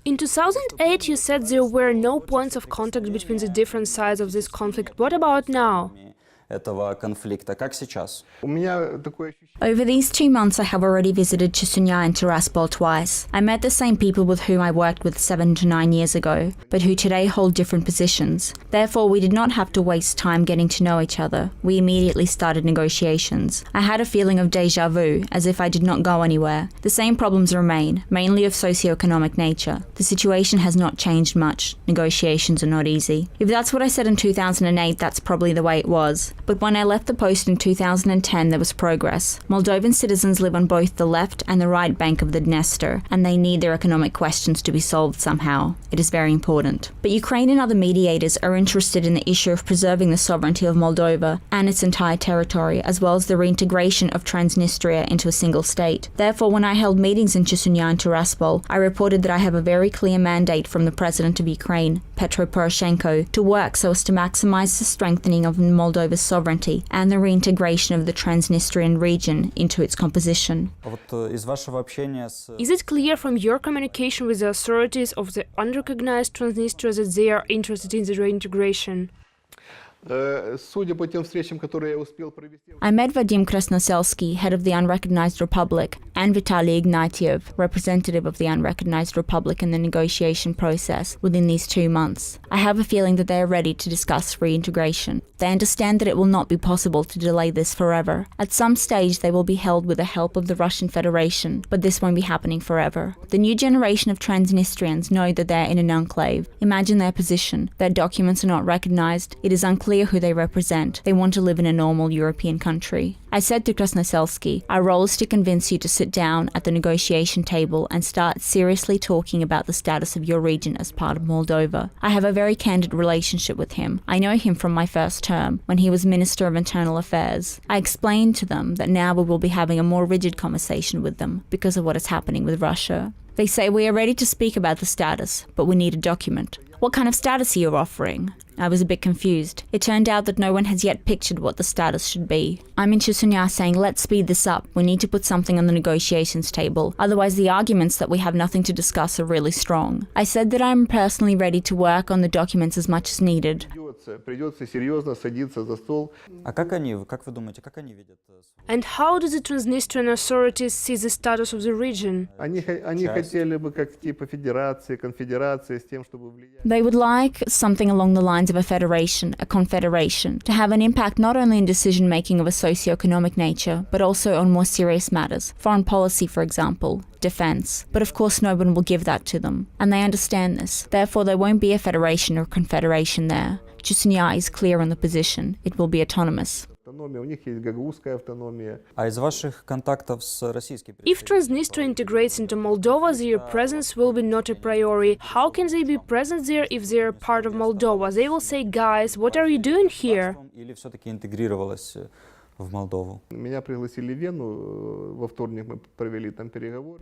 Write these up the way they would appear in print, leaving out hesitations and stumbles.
In 2008, you said there were no points of contact between the different sides of this conflict. What about now? Over these 2 months, I have already visited Chisinau and Tiraspol twice. I met the same people with whom I worked with 7 to 9 years ago, but who today hold different positions. Therefore, we did not have to waste time getting to know each other. We immediately started negotiations. I had a feeling of déjà vu, as if I did not go anywhere. The same problems remain, mainly of socio-economic nature. The situation has not changed much. Negotiations are not easy. If that's what I said in 2008, that's probably the way it was. But when I left the post in 2010, there was progress. Moldovan citizens live on both the left and the right bank of the Dniester, and they need their economic questions to be solved somehow. It is very important. But Ukraine and other mediators are interested in the issue of preserving the sovereignty of Moldova and its entire territory, as well as the reintegration of Transnistria into a single state. Therefore, when I held meetings in Chisinau and Tiraspol, I reported that I have a very clear mandate from the President of Ukraine, Petro Poroshenko, to work so as to maximize the strengthening of Moldova's sovereignty and the reintegration of the Transnistrian region into its composition. Is it clear from your communication with the authorities of the unrecognized Transnistria that they are interested in the reintegration? I met Vadim Krasnoselsky, head of the Unrecognized Republic, and Vitaly Ignatiev, representative of the Unrecognized Republic in the negotiation process, within these 2 months. I have a feeling that they are ready to discuss reintegration. They understand that it will not be possible to delay this forever. At some stage they will be held with the help of the Russian Federation, but this won't be happening forever. The new generation of Transnistrians know that they are in an enclave. Imagine their position. Their documents are not recognized. It is unclear who they represent. They want to live in a normal European country. I said to Krasnoselsky, our role is to convince you to sit down at the negotiation table and start seriously talking about the status of your region as part of Moldova. I have a very candid relationship with him. I know him from my first term, when he was Minister of Internal Affairs. I explained to them that now we will be having a more rigid conversation with them because of what is happening with Russia. They say we are ready to speak about the status, but we need a document. What kind of status are you offering? I was a bit confused. It turned out that no one has yet pictured what the status should be. I'm in Chisinau saying, let's speed this up. We need to put something on the negotiations table. Otherwise, the arguments that we have nothing to discuss are really strong. I said that I'm personally ready to work on the documents as much as needed. And how do the Transnistrian authorities see the status of the region? They would like something along the lines of a federation, a confederation, to have an impact not only in decision-making of a socio-economic nature, but also on more serious matters, foreign policy, for example, defense. But of course no one will give that to them, and they understand this. Therefore there won't be a federation or confederation there. Chisinau is clear on the position. It will be autonomous. If Transnistria integrates into Moldova, their presence will be not a priori. How can they be present there if they are part of Moldova? They will say, guys, what are you doing here?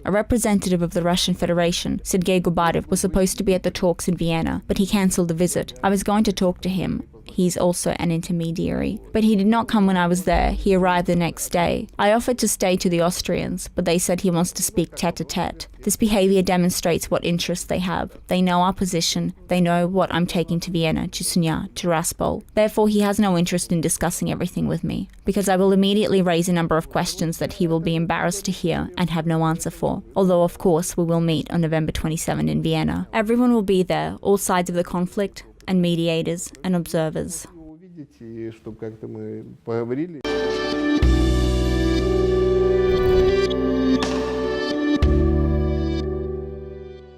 A representative of the Russian Federation, Sergei Gubarev, was supposed to be at the talks in Vienna, but he cancelled the visit. I was going to talk to him. He's also an intermediary. But he did not come when I was there. He arrived the next day. I offered to stay to the Austrians, but they said he wants to speak tete-a-tete. This behavior demonstrates what interests they have. They know our position. They know what I'm taking to Vienna, Chisinau, Tiraspol. Therefore, he has no interest in discussing everything with me, because I will immediately raise a number of questions that he will be embarrassed to hear and have no answer for. Although, of course, we will meet on November 27 in Vienna. Everyone will be there, all sides of the conflict, and mediators and observers.